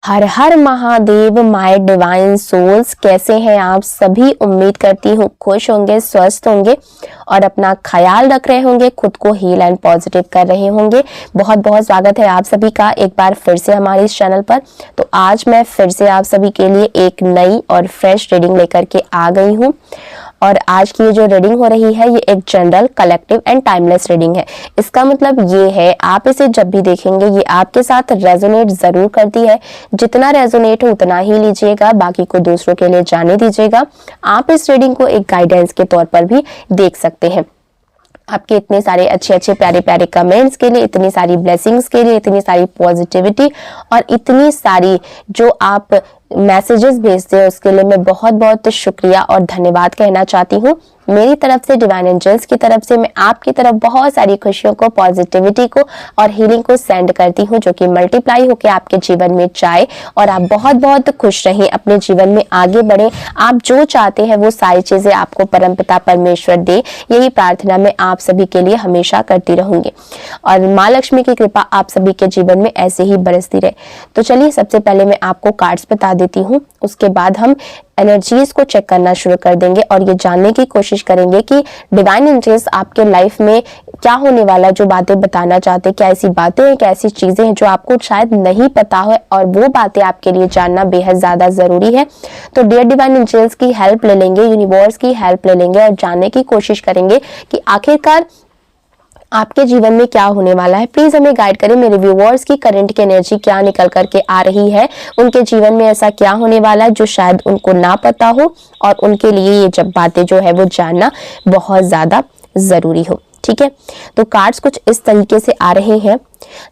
हर हर Mahadev my divine souls, कैसे हैं आप सभी। उम्मीद करती हूँ खुश होंगे, स्वस्थ होंगे और अपना ख्याल रख रहे होंगे, खुद को हील एंड पॉजिटिव कर रहे होंगे। बहुत बहुत स्वागत है आप सभी का एक बार फिर से हमारे इस चैनल पर। तो आज मैं फिर से आप सभी के लिए एक नई और फ्रेश रीडिंग लेकर के आ गई हूँ। और आज की ये जो रीडिंग हो रही है ये एक general, collective and timeless reading है। इसका मतलब ये है आप इसे जब भी देखेंगे ये आपके साथ रेजोनेट जरूर करती है। जितना रेजोनेट हो उतना ही लीजिएगा, बाकी को दूसरों के लिए जाने दीजिएगा। आप इस रीडिंग को एक गाइडेंस के तौर पर भी देख सकते हैं। आपके इतने सारे अच्छे अच्छे प्यारे प्यारे कमेंट्स के लिए, इतनी सारी ब्लेसिंग्स के लिए, इतनी सारी पॉजिटिविटी और इतनी सारी जो आप मैसेजेस भेजते हैं उसके लिए मैं बहुत बहुत शुक्रिया और धन्यवाद कहना चाहती हूँ। मेरी तरफ से, डिवाइन एंजल्स की तरफ से मैं आपकी तरफ बहुत सारी खुशियों को, पॉजिटिविटी को और हीलिंग को सेंड करती हूँ, जो कि मल्टीप्लाई होकर आपके जीवन में जाए और आप बहुत बहुत खुश रहें, अपने जीवन में आगे बढ़ें। आप जो चाहते हैं वो सारी चीजें आपको परमपिता परमेश्वर दे, यही प्रार्थना मैं आप सभी के लिए हमेशा करती रहूंगी और माँ लक्ष्मी की कृपा आप सभी के जीवन में ऐसे ही बरसती रहे। तो चलिए सबसे पहले मैं आपको कार्ड्स बता देती हूँ, उसके बाद हम एनर्जीज को चेक करना शुरू कर देंगे और ये जानने की कोशिश करेंगे कि डिवाइन एंजल्स आपके लाइफ में क्या होने वाला, जो बातें बताना चाहते हैं, क्या ऐसी बातें हैं, क्या ऐसी चीजें हैं जो आपको शायद नहीं पता हो और वो बातें आपके लिए जानना बेहद ज्यादा जरूरी है। तो डियर डिवाइन एंजल्स की हेल्प ले लेंगे, यूनिवर्स की हेल्प ले लेंगे और जानने की कोशिश करेंगे कि आखिरकार आपके जीवन में क्या होने वाला है। प्लीज हमें गाइड करें, मेरे व्यूअर्स की करंट की एनर्जी क्या निकल करके आ रही है, उनके जीवन में ऐसा क्या होने वाला है जो शायद उनको ना पता हो और उनके लिए ये जब बातें जो है वो जानना बहुत ज्यादा जरूरी हो। ठीक है, तो कार्ड्स कुछ इस तरीके से आ रहे हैं।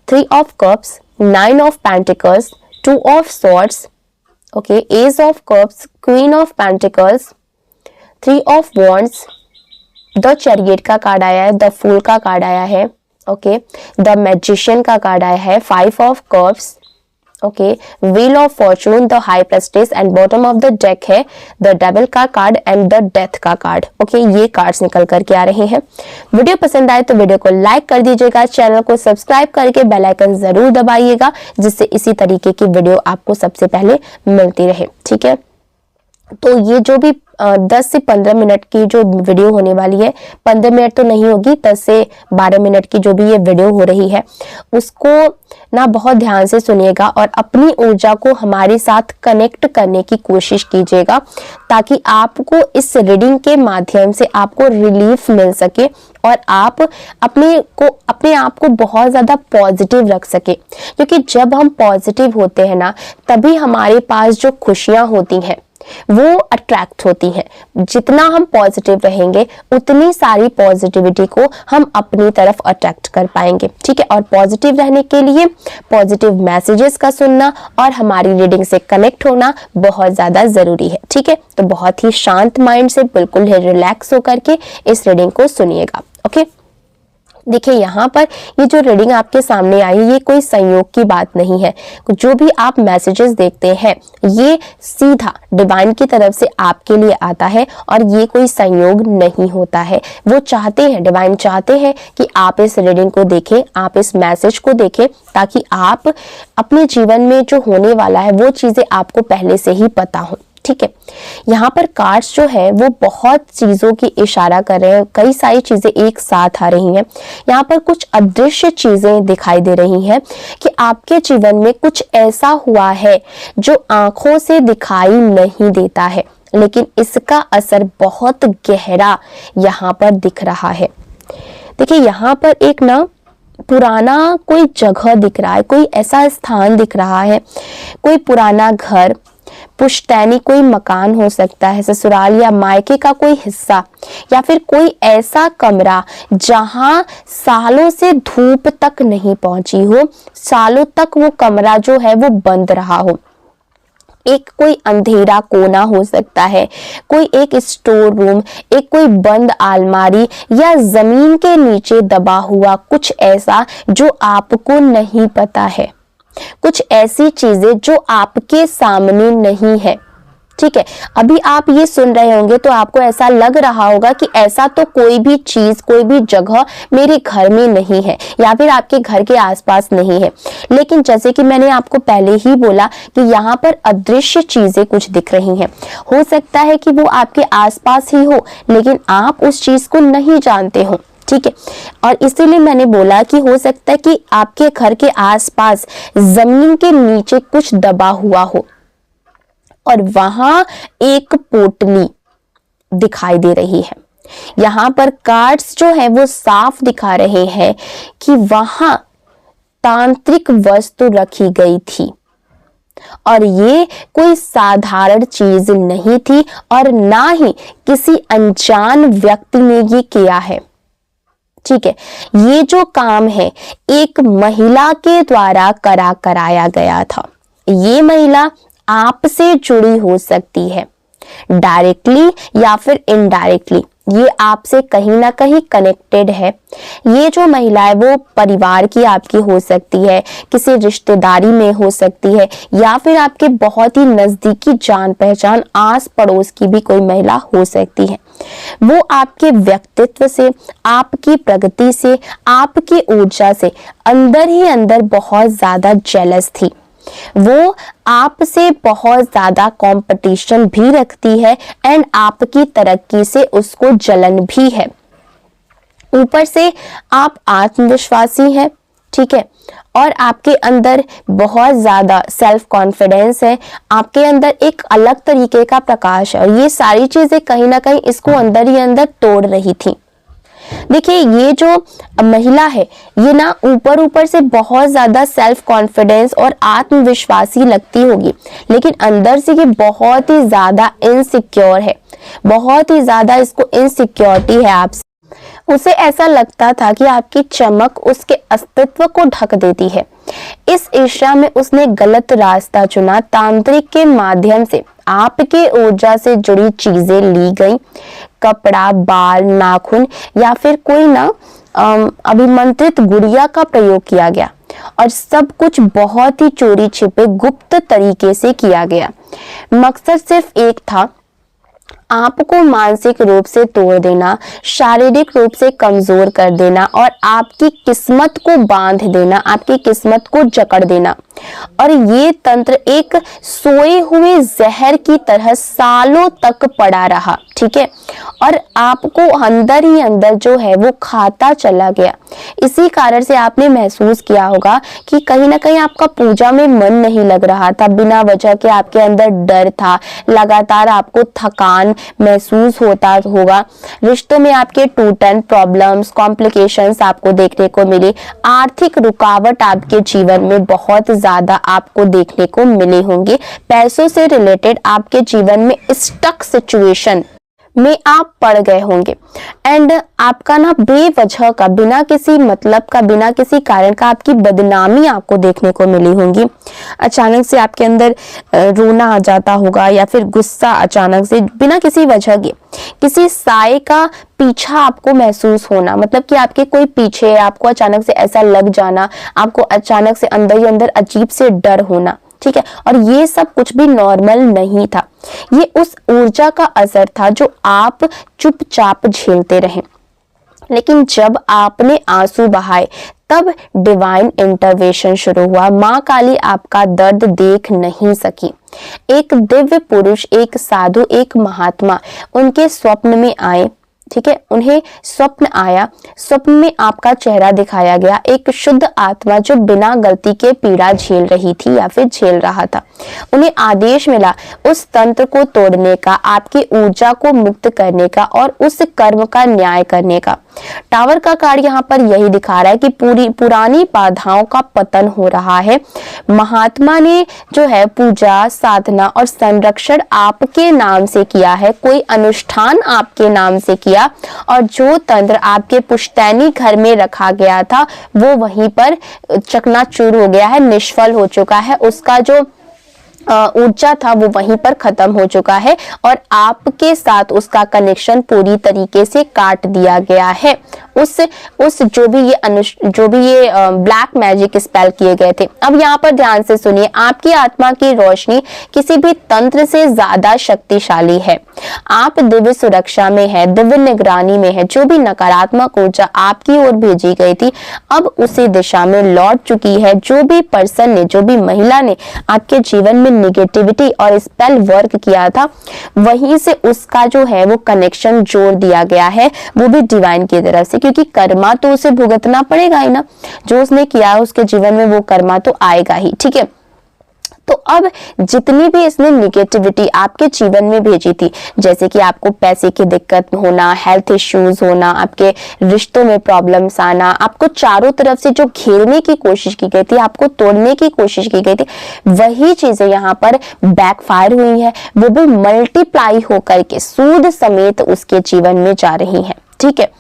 3 of cups, 9 of pentacles, 2 of swords, okay, ace of cups, queen of pentacles, 3 of wands, the chariot का कार्ड आया है, द फूल का कार्ड आया है, ओके, द मैजिशियन का कार्ड आया है, 5 of cups, okay, wheel of fortune, the high priestess and bottom of the deck है द डेविल का कार्ड एंड द डेथ का कार्ड। ओके, ये कार्ड्स निकल करके आ रहे हैं। वीडियो पसंद आए तो वीडियो को लाइक कर दीजिएगा, चैनल को सब्सक्राइब करके बेल आइकन जरूर दबाइएगा, जिससे इसी तरीके की वीडियो आपको सबसे पहले मिलती रहे। ठीक है, तो ये जो भी 10 से 15 मिनट की जो वीडियो होने वाली है, 15 मिनट तो नहीं होगी, 10 से 12 मिनट की जो भी ये वीडियो हो रही है उसको ना बहुत ध्यान से सुनिएगा और अपनी ऊर्जा को हमारे साथ कनेक्ट करने की कोशिश कीजिएगा, ताकि आपको इस रीडिंग के माध्यम से आपको रिलीफ मिल सके और आप अपने आप को बहुत ज्यादा पॉजिटिव रख सके। क्योंकि जब हम पॉजिटिव होते हैं ना, तभी हमारे पास जो खुशियां होती हैं वो अट्रैक्ट होती हैं। जितना हम पॉजिटिव रहेंगे उतनी सारी पॉजिटिविटी को हम अपनी तरफ अट्रैक्ट कर पाएंगे। ठीक है, और पॉजिटिव रहने के लिए पॉजिटिव मैसेजेस का सुनना और हमारी रीडिंग से कनेक्ट होना बहुत ज्यादा जरूरी है। ठीक है, तो बहुत ही शांत माइंड से, बिल्कुल ही रिलैक्स होकर के इस रीडिंग को सुनिएगा। ओके, देखिए यहाँ पर ये जो रीडिंग आपके सामने आई, ये कोई संयोग की बात नहीं है। जो भी आप मैसेजेस देखते हैं ये सीधा डिवाइन की तरफ से आपके लिए आता है और ये कोई संयोग नहीं होता है। वो चाहते हैं, डिवाइन चाहते हैं कि आप इस रीडिंग को देखें, आप इस मैसेज को देखें, ताकि आप अपने जीवन में जो होने वाला है वो चीजें आपको पहले से ही पता हो। ठीक है, यहाँ पर कार्ड्स जो है वो बहुत चीजों की इशारा कर रहे हैं, कई सारी चीजें एक साथ आ रही हैं। यहाँ पर कुछ अदृश्य चीजें दिखाई दे रही हैं कि आपके जीवन में कुछ ऐसा हुआ है जो आंखों से दिखाई नहीं देता है, लेकिन इसका असर बहुत गहरा यहाँ पर दिख रहा है। देखिए यहाँ पर एक ना पुराना कोई जगह दिख रहा है, कोई ऐसा स्थान दिख रहा है, कोई पुराना घर, पुश्तैनी कोई मकान हो सकता है, ससुराल या मायके का कोई हिस्सा, या फिर कोई ऐसा कमरा जहां सालों से धूप तक नहीं पहुंची हो, सालों तक वो कमरा जो है वो बंद रहा हो। एक कोई अंधेरा कोना हो सकता है, कोई एक स्टोर रूम, एक कोई बंद अलमारी या जमीन के नीचे दबा हुआ कुछ ऐसा जो आपको नहीं पता है, कुछ ऐसी चीजें जो आपके सामने नहीं है। ठीक है। अभी आप ये सुन रहे होंगे तो आपको ऐसा लग रहा होगा कि ऐसा तो कोई भी चीज, कोई भी जगह मेरे घर में नहीं है या फिर आपके घर के आसपास नहीं है। लेकिन जैसे कि मैंने आपको पहले ही बोला कि यहाँ पर अदृश्य चीजें कुछ दिख रही हैं। हो सकता है कि वो आपके आसपास ही हो, लेकिन आप उस चीज को नहीं जानते हो, ठीक है। और इसीलिए मैंने बोला कि हो सकता है कि आपके घर के आसपास जमीन के नीचे कुछ दबा हुआ हो और वहां एक पोटली दिखाई दे रही है। यहाँ पर कार्ड्स जो है वो साफ दिखा रहे हैं कि वहां तांत्रिक वस्तु रखी गई थी और ये कोई साधारण चीज नहीं थी और ना ही किसी अनजान व्यक्ति ने ये किया है, ठीक है। ये जो काम है एक महिला के द्वारा कराया गया था। ये महिला आपसे जुड़ी हो सकती है, डायरेक्टली या फिर इनडायरेक्टली, ये आपसे कहीं ना कहीं कनेक्टेड है। ये जो महिला है वो परिवार की आपकी हो सकती है, किसी रिश्तेदारी में हो सकती है या फिर आपके बहुत ही नजदीकी जान पहचान आस पड़ोस की भी कोई महिला हो सकती है। वो आपके व्यक्तित्व से, आपकी प्रगति से, आपकी ऊर्जा से अंदर ही अंदर बहुत ज्यादा जेलस थी। वो आपसे बहुत ज्यादा कंपटीशन भी रखती है एंड आपकी तरक्की से उसको जलन भी है। ऊपर से आप आत्मविश्वासी हैं, ठीक है, और आपके अंदर बहुत ज्यादा सेल्फ कॉन्फिडेंस है, आपके अंदर एक अलग तरीके का प्रकाश है और ये सारी चीजें कहीं ना कहीं इसको अंदर ही अंदर तोड़ रही थी। देखिए ये जो महिला है ये ना ऊपर से बहुत ज्यादा सेल्फ कॉन्फिडेंस और आत्मविश्वासी लगती होगी, लेकिन अंदर से ये बहुत ही ज्यादा इनसिक्योर है, बहुत ही ज्यादा इसको इनसिक्योरिटी है आपसे। उसे ऐसा लगता था कि आपकी चमक उसके अस्तित्व को ढक देती है। इस ईर्ष्या में उसने गलत रास्ता चुना। तांत्रिक के माध्यम से आपके ऊर्जा से जुड़ी चीजें ली गई, कपड़ा, बाल, नाखून या फिर कोई ना अभिमंत्रित गुड़िया का प्रयोग किया गया और सब कुछ बहुत ही चोरी छिपे गुप्त तरीके से किया गया। मकसद सिर्फ एक था, आपको मानसिक रूप से तोड़ देना, शारीरिक रूप से कमजोर कर देना और आपकी किस्मत को बांध देना, आपकी किस्मत को जकड़ देना। और ये तंत्र एक सोए हुए जहर की तरह सालों तक पड़ा रहा, ठीक है, और आपको अंदर ही अंदर जो है वो खाता चला गया। इसी कारण से आपने महसूस किया होगा कि कहीं ना कहीं आपका पूजा में मन नहीं लग रहा था, बिना वजह के आपके अंदर डर था, लगातार आपको थकान महसूस होता होगा, रिश्तों में आपके टूटन, प्रॉब्लम्स, कॉम्प्लिकेशंस आपको देखने को मिली, आर्थिक रुकावट आपके जीवन में बहुत ज्यादा आपको देखने को मिले होंगे, पैसों से रिलेटेड आपके जीवन में स्टक सिचुएशन में आप पड़ गए होंगे एंड आपका ना बेवजह का, बिना किसी मतलब का, बिना किसी कारण का आपकी बदनामी आपको देखने को मिली होगी। अचानक से आपके अंदर रोना आ जाता होगा या फिर गुस्सा अचानक से बिना किसी वजह के, किसी साए का पीछा आपको महसूस होना, मतलब कि आपके कोई पीछे है, आपको अचानक से ऐसा लग जाना, आपको अचानक से अंदर ही अंदर अजीब से डर होना, ठीक है। और ये सब कुछ भी नॉर्मल नहीं था, ये उस ऊर्जा का असर था जो आप चुपचाप झेलते रहे। लेकिन जब आपने आंसू बहाए तब डिवाइन इंटरवेंशन शुरू हुआ। माँ काली आपका दर्द देख नहीं सकी। एक दिव्य पुरुष, एक साधु, एक महात्मा उनके स्वप्न में आए, ठीक है, उन्हें स्वप्न आया, स्वप्न में आपका चेहरा दिखाया गया, एक शुद्ध आत्मा जो बिना गलती के पीड़ा झेल रही थी या फिर झेल रहा था। उन्हें आदेश मिला उस तंत्र को तोड़ने का, आपकी ऊर्जा को मुक्त करने का और उस कर्म का न्याय करने का। टावर का कार्ड यहाँ पर यही दिखा रहा है कि पुरानी बाधाओं का पतन हो रहा है। महात्मा ने जो है पूजा, साधना और संरक्षण आपके नाम से किया है, कोई अनुष्ठान आपके नाम से किया और जो तंत्र आपके पुश्तैनी घर में रखा गया था वो वहीं पर चकनाचूर हो गया है, निष्फल हो चुका है। उसका जो ऊर्जा था वो वहीं पर खत्म हो चुका है और आपके साथ उसका कनेक्शन पूरी तरीके से काट दिया गया है। उस जो भी ये ब्लैक मैजिक स्पेल किए गए थे। अब यहाँ पर ध्यान से सुनिए, आपकी आत्मा की रोशनी किसी भी तंत्र से ज्यादा शक्तिशाली है। आप दिव्य सुरक्षा में है, दिव्य निगरानी में है। जो भी नकारात्मक ऊर्जा आपकी ओर भेजी गई थी अब उसी दिशा में लौट चुकी है। जो भी पर्सन ने, जो भी महिला ने आपके जीवन में निगेटिविटी और स्पेल वर्क किया था, वहीं से उसका जो है वो कनेक्शन जोड़ दिया गया है, वो भी डिवाइन की तरफ से, क्योंकि कर्मा तो उसे भुगतना पड़ेगा ही ना। जो उसने किया है उसके जीवन में वो कर्मा तो आएगा ही, ठीक है। तो अब जितनी भी इसने निगेटिविटी आपके जीवन में भेजी थी, जैसे कि आपको पैसे की दिक्कत होना, हेल्थ इश्यूज होना, आपके रिश्तों में प्रॉब्लम्स आना, आपको चारों तरफ से जो घेरने की कोशिश की गई थी, आपको तोड़ने की कोशिश की गई थी, वही चीजें यहाँ पर बैकफायर हुई है। वो भी मल्टीप्लाई होकर के सूद समेत उसके जीवन में जा रही है, ठीक है।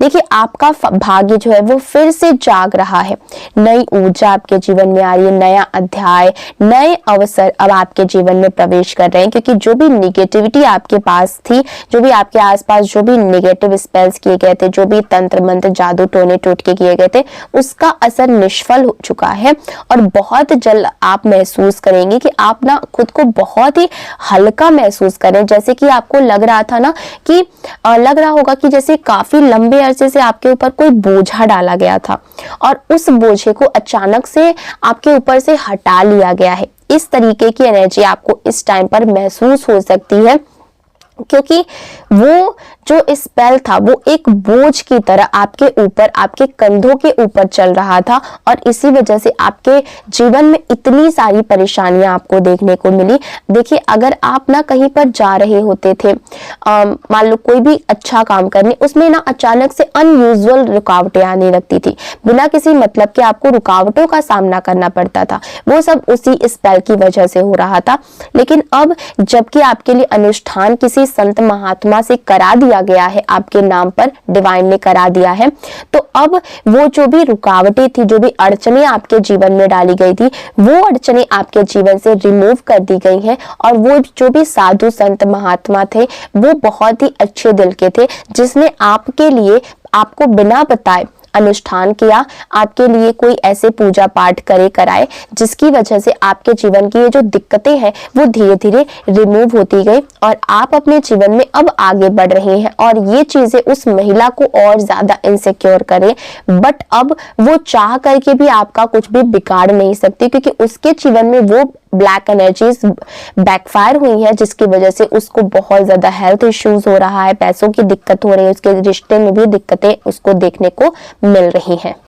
देखिए, आपका भाग्य जो है वो फिर से जाग रहा है। नई ऊर्जा आपके जीवन में आ रही है, नया अध्याय, नए अवसर अब आपके जीवन में प्रवेश कर रहे हैं, क्योंकि जो भी निगेटिविटी आपके पास थी, जो भी आपके आसपास जो भी निगेटिव स्पेल्स किए गए थे, जो भी तंत्र मंत्र जादू टोने टोटके किए गए थे, उसका असर निष्फल हो चुका है। और बहुत जल्द आप महसूस करेंगे कि आप ना खुद को बहुत ही हल्का महसूस करें, जैसे कि आपको लग रहा था ना कि लग रहा होगा कि जैसे काफी लंबे अरसे से आपके ऊपर कोई बोझा डाला गया था और उस बोझे को अचानक से आपके ऊपर से हटा लिया गया है। इस तरीके की एनर्जी आपको इस टाइम पर महसूस हो सकती है, क्योंकि वो जो स्पेल था वो एक बोझ की तरह आपके ऊपर, आपके कंधों के ऊपर चल रहा था और इसी वजह से आपके जीवन में इतनी सारी परेशानियां आपको देखने को मिली। देखिए, अगर आप ना कहीं पर जा रहे होते थे, मान लो कोई भी अच्छा काम करने, उसमें ना अचानक से अनयूजुअल रुकावटें आने लगती थी, बिना किसी मतलब के आपको रुकावटों का सामना करना पड़ता था। वो सब उसी स्पेल की वजह से हो रहा था। लेकिन अब जबकि आपके लिए अनुष्ठान किसी संत महात्मा से करा दिया गया है, आपके नाम पर डिवाइन ने करा दिया है, तो अब वो जो भी रुकावटें थी, जो भी अड़चने आपके जीवन में डाली गई थी, वो अड़चने आपके जीवन से रिमूव कर दी गई हैं। और वो जो भी साधु संत महात्मा थे वो बहुत ही अच्छे दिल के थे, जिसने आपके लिए, आपको बिना बताए अनुष्ठान किया, आपके लिए कोई ऐसे पूजा पाठ कराए जिसकी वजह से आपके जीवन की ये जो दिक्कतें हैं वो धीरे धीरे रिमूव होती गई और आप अपने जीवन में अब आगे बढ़ रहे हैं। और ये चीजें उस महिला को और ज्यादा इनसिक्योर करे, बट अब वो चाह करके भी आपका कुछ भी बिगाड़ नहीं सकती, क्योंकि उसके जीवन में वो ब्लैक एनर्जीज बैकफायर हुई है, जिसकी वजह से उसको बहुत ज्यादा हेल्थ इश्यूज हो रहा है, पैसों की दिक्कत हो रही है, उसके रिश्ते में भी दिक्कतें उसको देखने को मिल रही हैं।